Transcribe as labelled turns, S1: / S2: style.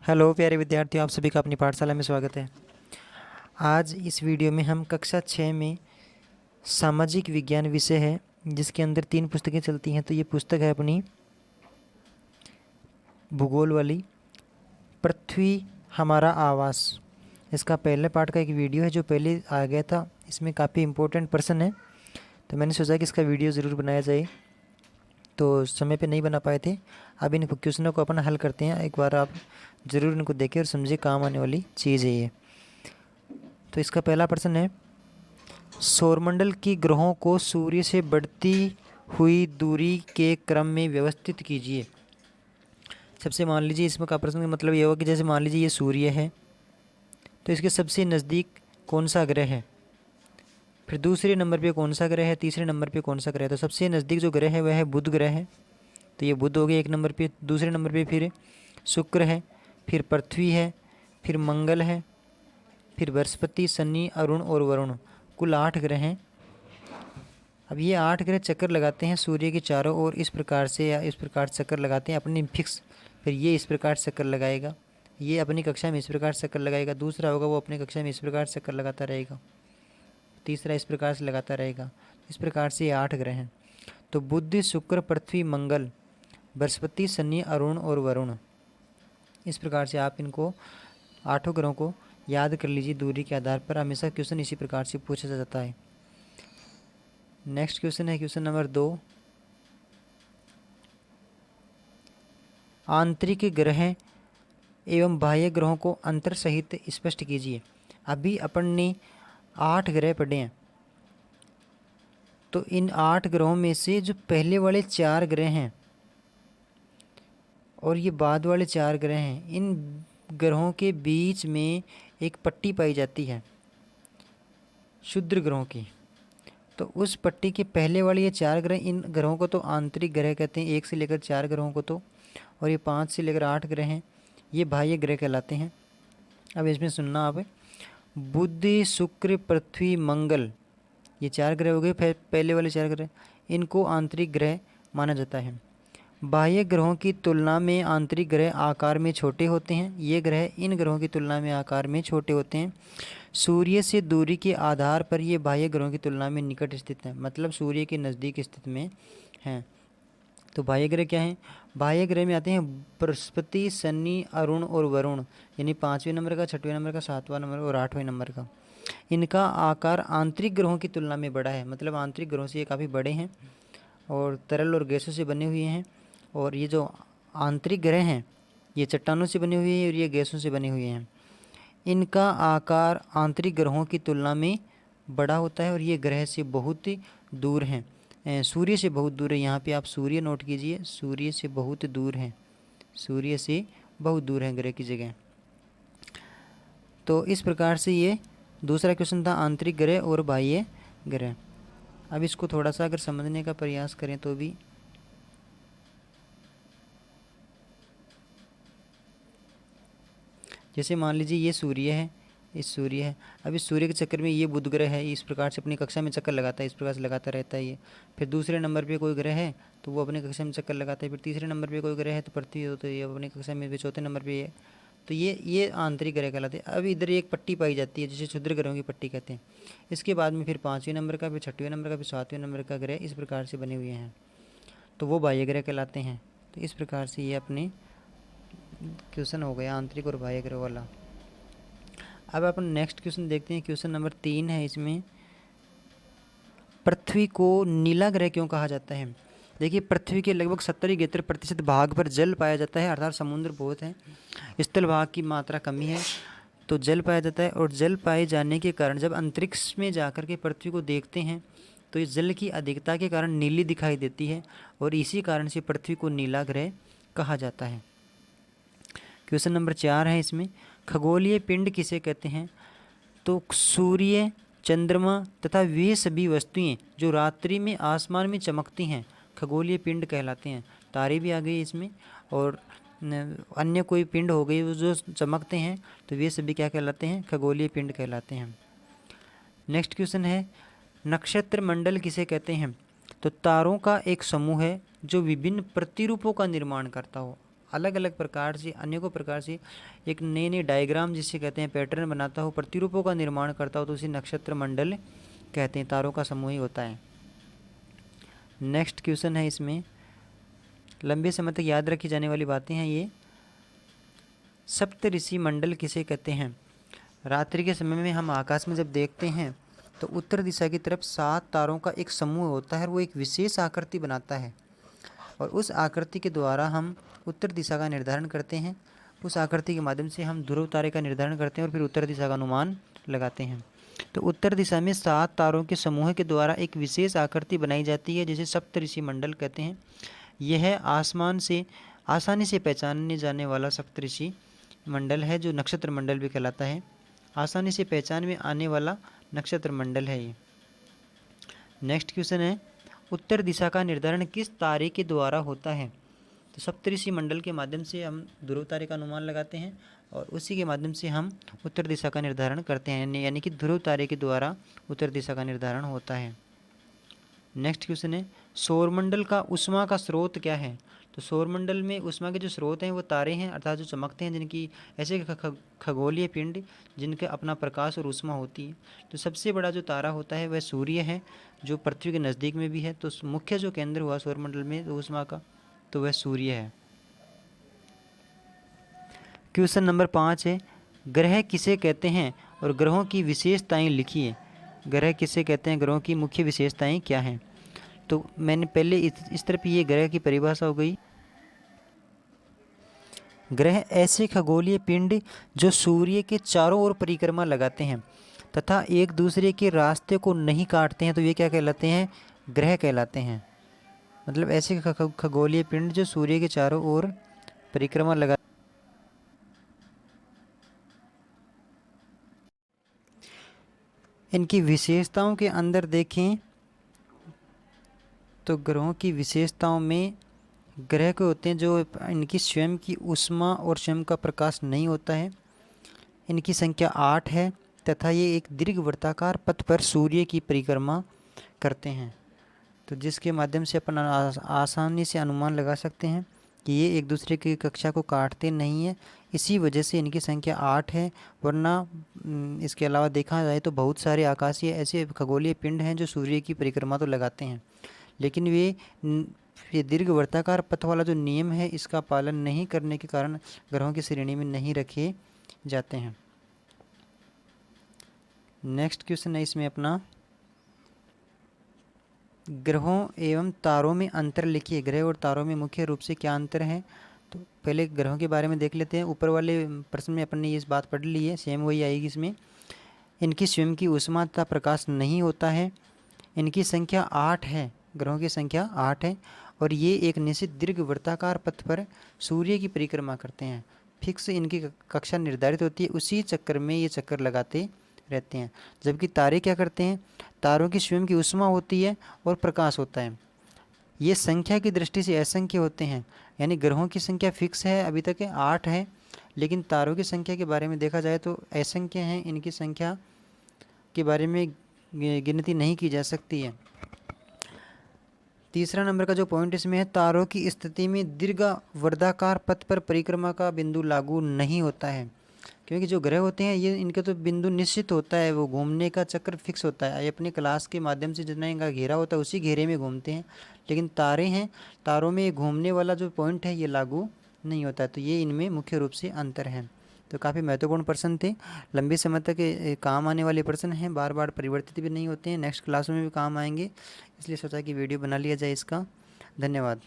S1: Hello प्यारे विद्यार्थियों, आप सभी का अपनी पाठशाला में स्वागत है। आज इस वीडियो में हम कक्षा 6 में सामाजिक विज्ञान विषय है, जिसके अंदर 3 पुस्तकें चलती हैं। तो ये पुस्तक है अपनी भूगोल वाली, पृथ्वी हमारा आवास। इसका पहले पार्ट का एक वीडियो है जो पहले आ गया था। इसमें काफ़ी इम्पोर्टेंट प्रश्न है, तो मैंने सोचा कि इसका वीडियो ज़रूर बनाया जाए। तो समय पे नहीं बना पाए थे। अब इन क्वेश्चनों को अपन हल करते हैं। एक बार आप ज़रूर इनको देखें और समझिए, काम आने वाली चीज़ है ये। तो इसका पहला प्रश्न है, सौरमंडल की ग्रहों को सूर्य से बढ़ती हुई दूरी के क्रम में व्यवस्थित कीजिए। सबसे मान लीजिए, इसमें का प्रश्न का मतलब ये होगा कि जैसे मान लीजिए ये सूर्य है, तो इसके सबसे नज़दीक कौन सा ग्रह है, फिर दूसरे नंबर पे कौन सा ग्रह है, तीसरे नंबर पे कौन सा ग्रह है। तो सबसे नज़दीक जो ग्रह है वह है बुध ग्रह है, तो ये बुध हो गया एक नंबर पे। दूसरे नंबर पे फिर शुक्र है, फिर पृथ्वी है, फिर मंगल है, फिर बृहस्पति, शनि, अरुण और वरुण। कुल 8 ग्रह हैं। अब ये 8 ग्रह चक्कर लगाते हैं सूर्य के चारों ओर, इस प्रकार से या इस प्रकार चक्कर लगाते हैं अपनी फिक्स। फिर ये इस प्रकार चक्कर लगाएगा, ये अपनी कक्षा में इस प्रकार चक्कर लगाएगा, दूसरा होगा वो अपनी कक्षा में इस प्रकार चक्कर लगाता रहेगा, तीसरा इस प्रकार से लगाता रहेगा। इस प्रकार से ये 8 ग्रह हैं। तो बुध, शुक्र, पृथ्वी, मंगल, बृहस्पति, शनि, अरुण और वरुण। इस प्रकार से आप इनको 8 ग्रहों को याद कर लीजिए दूरी के आधार पर। हमेशा क्वेश्चन इसी प्रकार से पूछा जाता है। नेक्स्ट क्वेश्चन है क्वेश्चन नंबर 2, आंतरिक ग्रह एवं बाह्य ग्रहों को अंतर सहित स्पष्ट कीजिए। अभी अपन ने 8 ग्रह पढ़े हैं, तो इन 8 ग्रहों में से जो पहले वाले 4 ग्रह हैं और ये बाद वाले 4 ग्रह हैं, इन ग्रहों के बीच में एक पट्टी पाई जाती है क्षुद्र ग्रहों की। तो उस पट्टी के पहले वाले ये 4 ग्रह, इन ग्रहों को तो आंतरिक ग्रह कहते हैं, 1 से लेकर 4 ग्रहों को तो, और ये 5 से लेकर 8 ग्रह हैं, ये बाह्य ग्रह कहलाते हैं। अब इसमें सुनना आप, बुध, शुक्र, पृथ्वी, मंगल, ये 4 ग्रह हो गए पहले वाले 4 ग्रह, इनको आंतरिक ग्रह माना जाता है। बाह्य ग्रहों की तुलना में आंतरिक ग्रह आकार में छोटे होते हैं। ये ग्रह इन ग्रहों की तुलना में आकार में छोटे होते हैं। सूर्य से दूरी के आधार पर ये बाह्य ग्रहों की तुलना में निकट स्थित हैं, मतलब सूर्य के नज़दीक स्थिति में हैं। तो बाह्य ग्रह क्या हैं? बाह्य ग्रह में आते हैं बृहस्पति, शनि, अरुण और वरुण, यानी 5वें नंबर का, 6वें नंबर का, 7वां नंबर और 8वें नंबर का। इनका आकार आंतरिक ग्रहों की तुलना में बड़ा है, मतलब आंतरिक ग्रहों से ये काफ़ी बड़े हैं और तरल और गैसों से बने हुए हैं। और ये जो आंतरिक ग्रह हैं ये चट्टानों से बने हुए हैं और ये गैसों से बने हुए हैं। इनका आकार आंतरिक ग्रहों की तुलना में बड़ा होता है और ये ग्रह से बहुत ही दूर हैं, सूर्य से बहुत दूर है। यहाँ पे आप सूर्य नोट कीजिए, सूर्य से बहुत दूर हैं, सूर्य से बहुत दूर है ग्रह की जगह। तो इस प्रकार से ये दूसरा क्वेश्चन था, आंतरिक ग्रह और बाह्य ग्रह। अब इसको थोड़ा सा अगर समझने का प्रयास करें तो भी, जैसे मान लीजिए ये सूर्य है, इस सूर्य है। अब इस सूर्य के चक्कर में ये बुध ग्रह है, इस प्रकार से अपनी कक्षा में चक्कर लगाता है, इस प्रकार से लगाता रहता है ये। फिर दूसरे नंबर पे कोई ग्रह है तो वो अपनी कक्षा में चक्कर लगाता है। फिर तीसरे नंबर पे कोई ग्रह है तो पृथ्वी हो, तो ये अपनी कक्षा में। फिर चौथे नंबर पे ये, तो ये आंतरिक ग्रह कहलाते हैं। अब इधर एक पट्टी पाई जाती है जिसे क्षुद्र ग्रहों की पट्टी कहते हैं। इसके बाद में फिर 5वें नंबर का, फिर 6वें नंबर का, फिर 7वें नंबर का ग्रह इस प्रकार से बने हुए हैं, तो वो बाह्य ग्रह कहलाते हैं। तो इस प्रकार से ये अपने क्वेश्चन हो गया आंतरिक और बाह्य ग्रह वाला। अब अपन नेक्स्ट क्वेश्चन देखते हैं। क्वेश्चन नंबर 3 है इसमें, पृथ्वी को नीला ग्रह क्यों कहा जाता है? देखिए, पृथ्वी के लगभग 70-73% भाग पर जल पाया जाता है, अर्थात समुद्र बहुत है, स्थल भाग की मात्रा कमी है, तो जल पाया जाता है। और जल पाए जाने के कारण जब अंतरिक्ष में जाकर के पृथ्वी को देखते हैं तो इस जल की अधिकता के कारण नीली दिखाई देती है, और इसी कारण से पृथ्वी को नीला ग्रह कहा जाता है। क्वेश्चन नंबर 4 है इसमें, खगोलीय पिंड किसे कहते हैं? तो सूर्य, चंद्रमा तथा वे सभी वस्तुएं जो रात्रि में आसमान में चमकती हैं खगोलीय पिंड कहलाते हैं। तारे भी आ गए इसमें, और अन्य कोई पिंड हो गई जो चमकते हैं, तो वे सभी क्या कहलाते हैं? खगोलीय पिंड कहलाते हैं। नेक्स्ट क्वेश्चन है, नक्षत्र मंडल किसे कहते हैं? तो तारों का एक समूह है जो विभिन्न प्रतिरूपों का निर्माण करता हो। अलग अलग प्रकार से, अनेकों प्रकार से एक नए नए डायग्राम जिसे कहते हैं पैटर्न बनाता हो, प्रतिरूपों का निर्माण करता हो, तो उसे नक्षत्र मंडल कहते हैं। तारों का समूह ही होता है। नेक्स्ट क्वेश्चन है, इसमें लंबे समय तक याद रखी जाने वाली बातें हैं ये। सप्तऋषि मंडल किसे कहते हैं? रात्रि के समय में हम आकाश में जब देखते हैं तो उत्तर दिशा की तरफ 7 तारों का एक समूह होता है और वो एक विशेष आकृति बनाता है, और उस आकृति के द्वारा हम उत्तर दिशा का निर्धारण करते हैं। उस आकृति के माध्यम से हम ध्रुव तारे का निर्धारण करते हैं और फिर उत्तर दिशा का अनुमान लगाते हैं। तो उत्तर दिशा में 7 तारों के समूह के द्वारा एक विशेष आकृति बनाई जाती है, जिसे सप्तऋषि मंडल कहते हैं। यह आसमान से आसानी से पहचाने जाने वाला सप्तऋषि मंडल है, जो नक्षत्र मंडल भी कहलाता है। आसानी से पहचान में आने वाला नक्षत्र मंडल है ये। नेक्स्ट क्वेश्चन है, उत्तर दिशा का निर्धारण किस तारे के द्वारा होता है? तो सप्तऋषि मंडल के माध्यम से हम ध्रुव तारे का अनुमान लगाते हैं और उसी के माध्यम से हम उत्तर दिशा का निर्धारण करते हैं, यानी कि ध्रुव तारे के द्वारा उत्तर दिशा का निर्धारण होता है। नेक्स्ट क्वेश्चन है, सौरमंडल का ऊष्मा का स्रोत क्या है? तो सौरमंडल में ऊष्मा के जो स्रोत हैं वो तारे हैं, अर्थात जो चमकते हैं, जिनकी ऐसे खगोलीय पिंड जिनके अपना प्रकाश और ऊष्मा होती है। तो सबसे बड़ा जो तारा होता है वह सूर्य है, जो पृथ्वी के नज़दीक में भी है। तो मुख्य जो केंद्र हुआ सौरमंडल में ऊष्मा का, तो वह सूर्य है। क्वेश्चन नंबर 5 है, ग्रह किसे कहते हैं और ग्रहों की विशेषताएं लिखिए। ग्रह किसे कहते हैं, ग्रहों की मुख्य विशेषताएं क्या हैं? तो मैंने पहले इस तरफ ये ग्रह की परिभाषा हो गई। ग्रह ऐसे खगोलीय पिंड जो सूर्य के चारों ओर परिक्रमा लगाते हैं तथा एक दूसरे के रास्ते को नहीं काटते हैं, तो ये क्या कहलाते हैं? ग्रह कहलाते हैं। मतलब ऐसे खगोलीय पिंड जो सूर्य के चारों ओर परिक्रमा लगा। इनकी विशेषताओं के अंदर देखें तो ग्रहों की विशेषताओं में ग्रह के होते हैं जो इनकी स्वयं की ऊष्मा और स्वयं का प्रकाश नहीं होता है। इनकी संख्या 8 है तथा ये एक दीर्घवृत्ताकार पथ पर सूर्य की परिक्रमा करते हैं, तो जिसके माध्यम से अपन आसानी से अनुमान लगा सकते हैं कि ये एक दूसरे की कक्षा को काटते नहीं है। इसी वजह से इनकी संख्या 8 है। वरना इसके अलावा देखा जाए तो बहुत सारे आकाशीय ऐसे खगोलीय पिंड हैं जो सूर्य की परिक्रमा तो लगाते हैं, लेकिन ये दीर्घवृत्ताकार पथ वाला जो नियम है इसका पालन नहीं करने के कारण ग्रहों की श्रेणी में नहीं रखे जाते हैं। नेक्स्ट क्वेश्चन है इसमें अपना, ग्रहों एवं तारों में अंतर लिखिए। ग्रह और तारों में मुख्य रूप से क्या अंतर है? तो पहले ग्रहों के बारे में देख लेते हैं। ऊपर वाले प्रश्न में अपन ने इस बात पढ़ ली है, सेम वही आएगी इसमें। इनकी स्वयं की ऊष्मा तथा प्रकाश नहीं होता है। इनकी संख्या 8 है, ग्रहों की संख्या 8 है और ये एक निश्चित दीर्घवृत्ताकार पथ पर सूर्य की परिक्रमा करते हैं। फिक्स इनकी कक्षा निर्धारित होती है, उसी चक्कर में ये चक्कर लगाते रहते हैं। जबकि तारे क्या करते हैं? तारों की स्वयं की ऊष्मा होती है और प्रकाश होता है। ये संख्या की दृष्टि से असंख्य होते हैं, यानी ग्रहों की संख्या फिक्स है अभी तक 8 है, लेकिन तारों की संख्या के बारे में देखा जाए तो असंख्य हैं। इनकी संख्या के बारे में गिनती नहीं की जा सकती है। तीसरा नंबर का जो पॉइंट इसमें है, तारों की स्थिति में दीर्घवृत्ताकार पथ पर परिक्रमा का बिंदु लागू नहीं होता है, क्योंकि जो ग्रह होते हैं ये इनके तो बिंदु निश्चित होता है, वो घूमने का चक्कर फिक्स होता है। ये अपने क्लास के माध्यम से जितना इनका घेरा होता है उसी घेरे में घूमते हैं, लेकिन तारे हैं, तारों में घूमने वाला जो पॉइंट है ये लागू नहीं होता है। तो ये इनमें मुख्य रूप से अंतर है। तो काफ़ी महत्वपूर्ण प्रश्न थे, लंबे समय तक काम आने वाले प्रश्न हैं, बार बार परिवर्तित भी नहीं होते हैं, नेक्स्ट क्लास में भी काम आएंगे, इसलिए सोचा कि वीडियो बना लिया जाए इसका। धन्यवाद।